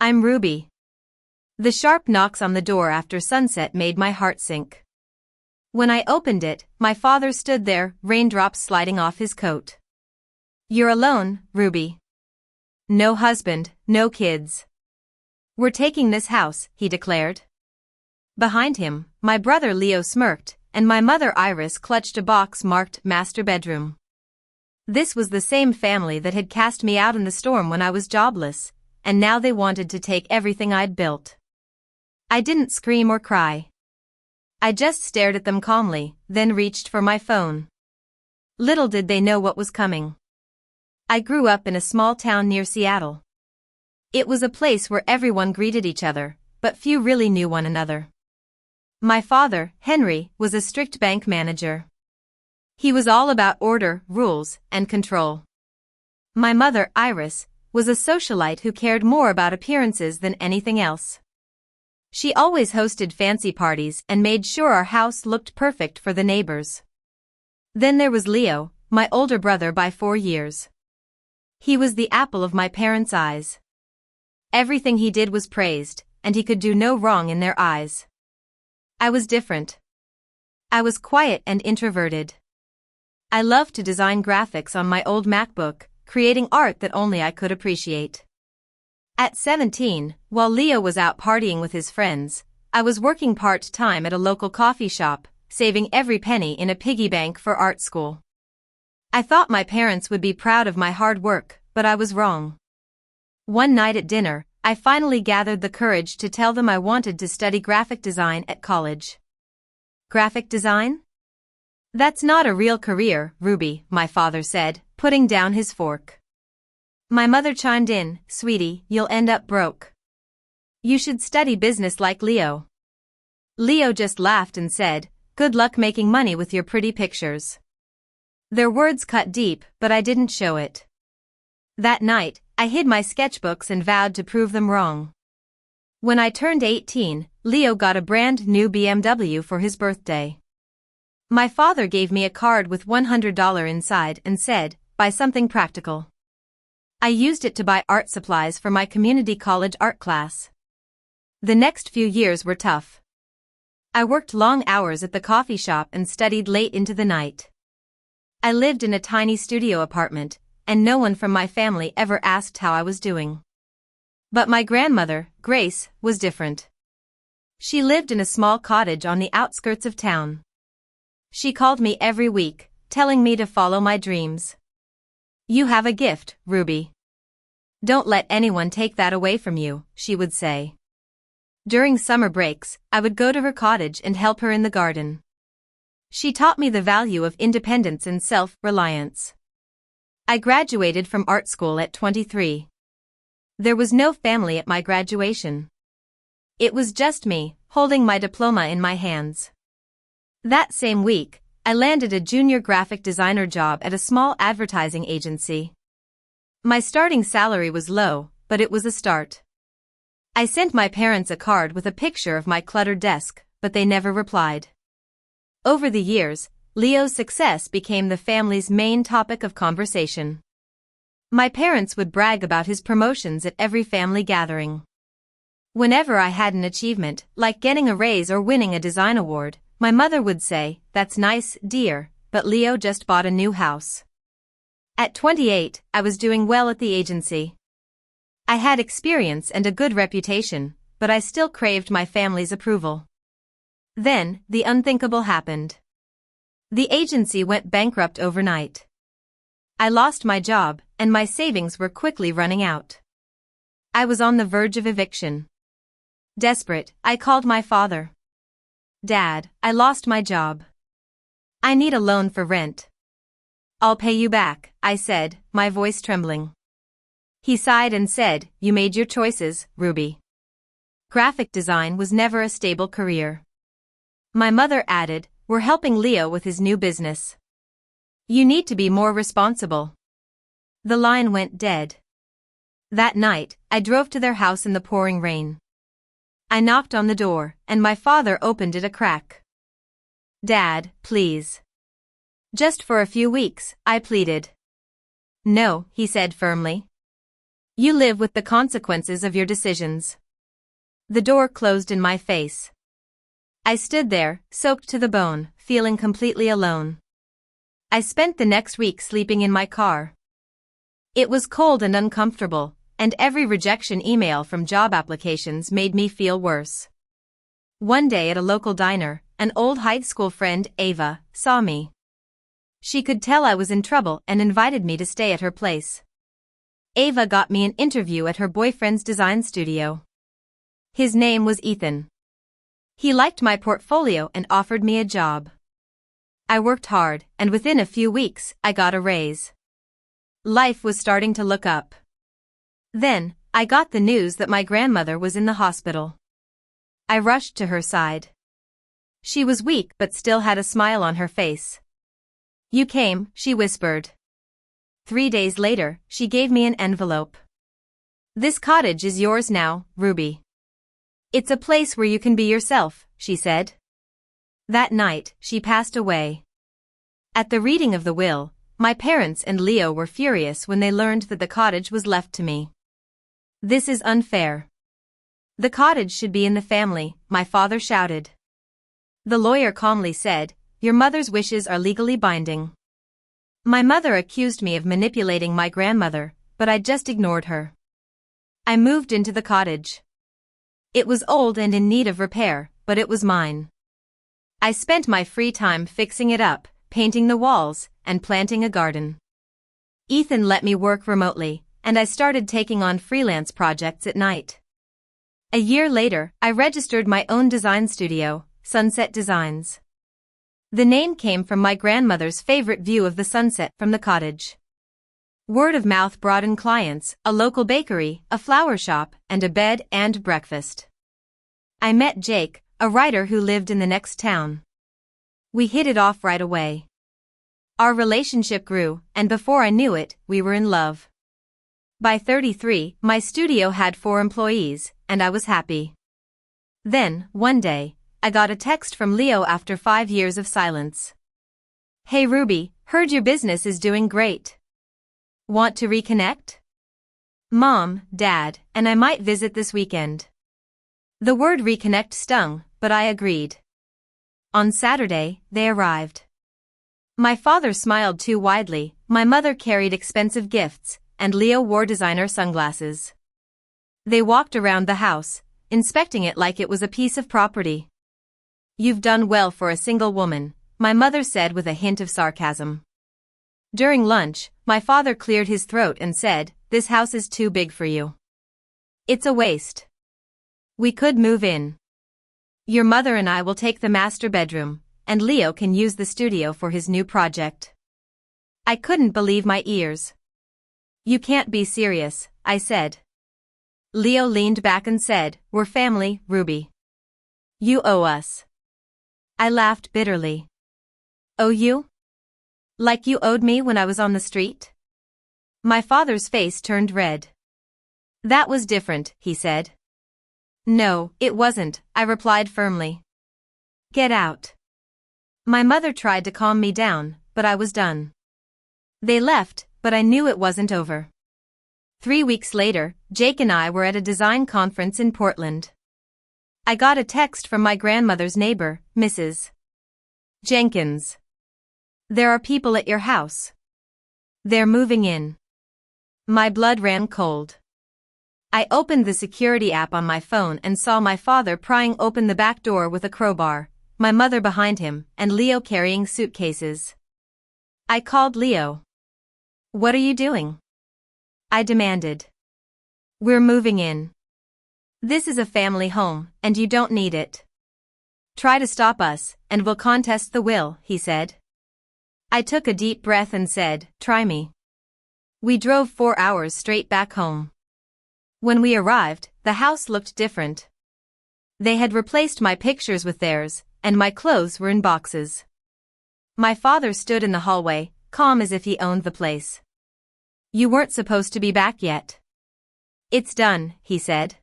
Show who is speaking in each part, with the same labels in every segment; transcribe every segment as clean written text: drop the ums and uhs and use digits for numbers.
Speaker 1: I'm Ruby. The sharp knocks on the door after sunset made my heart sink. When I opened it, my father stood there, raindrops sliding off his coat. You're alone, Ruby. No husband, no kids. We're taking this house, he declared. Behind him, my brother Leo smirked, and my mother Iris clutched a box marked Master Bedroom. This was the same family that had cast me out in the storm when I was jobless, and now they wanted to take everything I'd built. I didn't scream or cry. I just stared at them calmly, then reached for my phone. Little did they know what was coming. I grew up in a small town near Seattle. It was a place where everyone greeted each other, but few really knew one another. My father, Henry, was a strict bank manager. He was all about order, rules, and control. My mother, Iris, was a socialite who cared more about appearances than anything else. She always hosted fancy parties and made sure our house looked perfect for the neighbors. Then there was Leo, my older brother by 4 years. He was the apple of my parents' eyes. Everything he did was praised, and he could do no wrong in their eyes. I was different. I was quiet and introverted. I loved to design graphics on my old MacBook, creating art that only I could appreciate. At 17, while Leo was out partying with his friends, I was working part-time at a local coffee shop, saving every penny in a piggy bank for art school. I thought my parents would be proud of my hard work, but I was wrong. One night at dinner, I finally gathered the courage to tell them I wanted to study graphic design at college. Graphic design? That's not a real career, Ruby, my father said, putting down his fork. My mother chimed in, sweetie, you'll end up broke. You should study business like Leo. Leo just laughed and said, good luck making money with your pretty pictures. Their words cut deep, but I didn't show it. That night, I hid my sketchbooks and vowed to prove them wrong. When I turned 18, Leo got a brand new BMW for his birthday. My father gave me a card with $100 inside and said, buy something practical. I used it to buy art supplies for my community college art class. The next few years were tough. I worked long hours at the coffee shop and studied late into the night. I lived in a tiny studio apartment, and no one from my family ever asked how I was doing. But my grandmother, Grace, was different. She lived in a small cottage on the outskirts of town. She called me every week, telling me to follow my dreams. You have a gift, Ruby. Don't let anyone take that away from you, she would say. During summer breaks, I would go to her cottage and help her in the garden. She taught me the value of independence and self-reliance. I graduated from art school at 23. There was no family at my graduation. It was just me, holding my diploma in my hands. That same week, I landed a junior graphic designer job at a small advertising agency. My starting salary was low, but it was a start. I sent my parents a card with a picture of my cluttered desk, but they never replied. Over the years, Leo's success became the family's main topic of conversation. My parents would brag about his promotions at every family gathering. Whenever I had an achievement, like getting a raise or winning a design award, my mother would say, that's nice, dear, but Leo just bought a new house. At 28, I was doing well at the agency. I had experience and a good reputation, but I still craved my family's approval. Then, the unthinkable happened. The agency went bankrupt overnight. I lost my job, and my savings were quickly running out. I was on the verge of eviction. Desperate, I called my father. Dad, I lost my job. I need a loan for rent. I'll pay you back, I said, my voice trembling. He sighed and said, you made your choices, Ruby. Graphic design was never a stable career. My mother added, we're helping Leo with his new business. You need to be more responsible. The line went dead. That night, I drove to their house in the pouring rain. I knocked on the door, and my father opened it a crack. Dad, please. Just for a few weeks, I pleaded. No, he said firmly. You live with the consequences of your decisions. The door closed in my face. I stood there, soaked to the bone, feeling completely alone. I spent the next week sleeping in my car. It was cold and uncomfortable, and every rejection email from job applications made me feel worse. One day at a local diner, an old high school friend, Ava, saw me. She could tell I was in trouble and invited me to stay at her place. Ava got me an interview at her boyfriend's design studio. His name was Ethan. He liked my portfolio and offered me a job. I worked hard, and within a few weeks, I got a raise. Life was starting to look up. Then, I got the news that my grandmother was in the hospital. I rushed to her side. She was weak but still had a smile on her face. "You came," she whispered. 3 days later, she gave me an envelope. "This cottage is yours now, Ruby. It's a place where you can be yourself," she said. That night, she passed away. At the reading of the will, my parents and Leo were furious when they learned that the cottage was left to me. "This is unfair. The cottage should be in the family," my father shouted. The lawyer calmly said, "Your mother's wishes are legally binding." My mother accused me of manipulating my grandmother, but I just ignored her. I moved into the cottage. It was old and in need of repair, but it was mine. I spent my free time fixing it up, painting the walls, and planting a garden. Ethan let me work remotely, and I started taking on freelance projects at night. A year later, I registered my own design studio, Sunset Designs. The name came from my grandmother's favorite view of the sunset from the cottage. Word of mouth brought in clients, a local bakery, a flower shop, and a bed and breakfast. I met Jake, a writer who lived in the next town. We hit it off right away. Our relationship grew, and before I knew it, we were in love. By 33, my studio had 4 employees, and I was happy. Then, one day, I got a text from Leo after 5 years of silence. "Hey Ruby, heard your business is doing great. Want to reconnect? Mom, Dad, and I might visit this weekend." The word reconnect stung, but I agreed. On Saturday, they arrived. My father smiled too widely, my mother carried expensive gifts, and Leo wore designer sunglasses. They walked around the house, inspecting it like it was a piece of property. "You've done well for a single woman," my mother said with a hint of sarcasm. During lunch, my father cleared his throat and said, "This house is too big for you. It's a waste. We could move in. Your mother and I will take the master bedroom, and Leo can use the studio for his new project." I couldn't believe my ears. "You can't be serious," I said. Leo leaned back and said, "We're family, Ruby. You owe us." I laughed bitterly. "Owe you? Like you owed me when I was on the street?" My father's face turned red. "That was different," he said. "No, it wasn't," I replied firmly. "Get out." My mother tried to calm me down, but I was done. They left, but I knew it wasn't over. 3 weeks later, Jake and I were at a design conference in Portland. I got a text from my grandmother's neighbor, Mrs. Jenkins. "There are people at your house. They're moving in." My blood ran cold. I opened the security app on my phone and saw my father prying open the back door with a crowbar, my mother behind him, and Leo carrying suitcases. I called Leo. "What are you doing?" I demanded. "We're moving in. This is a family home, and you don't need it. Try to stop us, and we'll contest the will," he said. I took a deep breath and said, "Try me." We drove 4 hours straight back home. When we arrived, the house looked different. They had replaced my pictures with theirs, and my clothes were in boxes. My father stood in the hallway, calm as if he owned the place. "You weren't supposed to be back yet." "It's done," he said.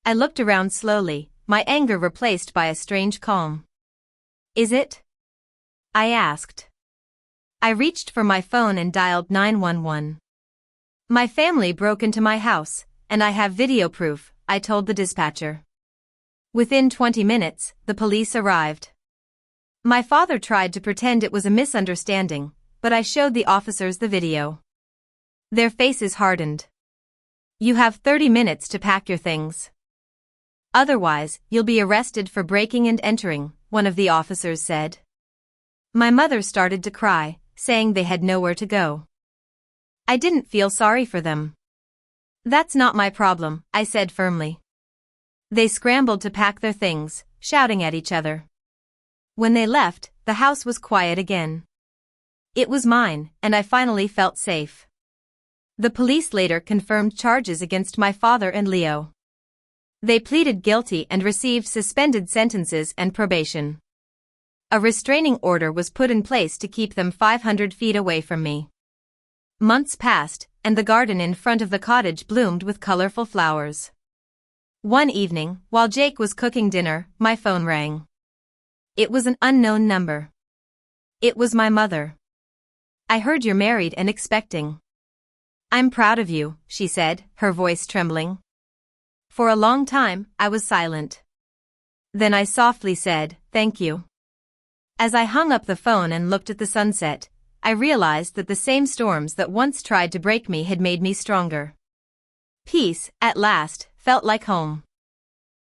Speaker 1: I looked around slowly, my anger replaced by a strange calm. "Is it?" I asked. I reached for my phone and dialed 911. My family broke into my house, and I have video proof, I told the dispatcher. Within 20 minutes, the police arrived. My father tried to pretend it was a misunderstanding, but I showed the officers the video. Their faces hardened. You have 30 minutes to pack your things. Otherwise, you'll be arrested for breaking and entering, one of the officers said. My mother started to cry, saying they had nowhere to go. I didn't feel sorry for them. That's not my problem, I said firmly. They scrambled to pack their things, shouting at each other. When they left, the house was quiet again. It was mine, and I finally felt safe. The police later confirmed charges against my father and Leo. They pleaded guilty and received suspended sentences and probation. A restraining order was put in place to keep them 500 feet away from me. Months passed, and the garden in front of the cottage bloomed with colorful flowers. One evening, while Jake was cooking dinner, my phone rang. It was an unknown number. It was my mother. I heard you're married and expecting. I'm proud of you, she said, her voice trembling. For a long time, I was silent. Then I softly said, thank you. As I hung up the phone and looked at the sunset, I realized that the same storms that once tried to break me had made me stronger. Peace, at last, felt like home.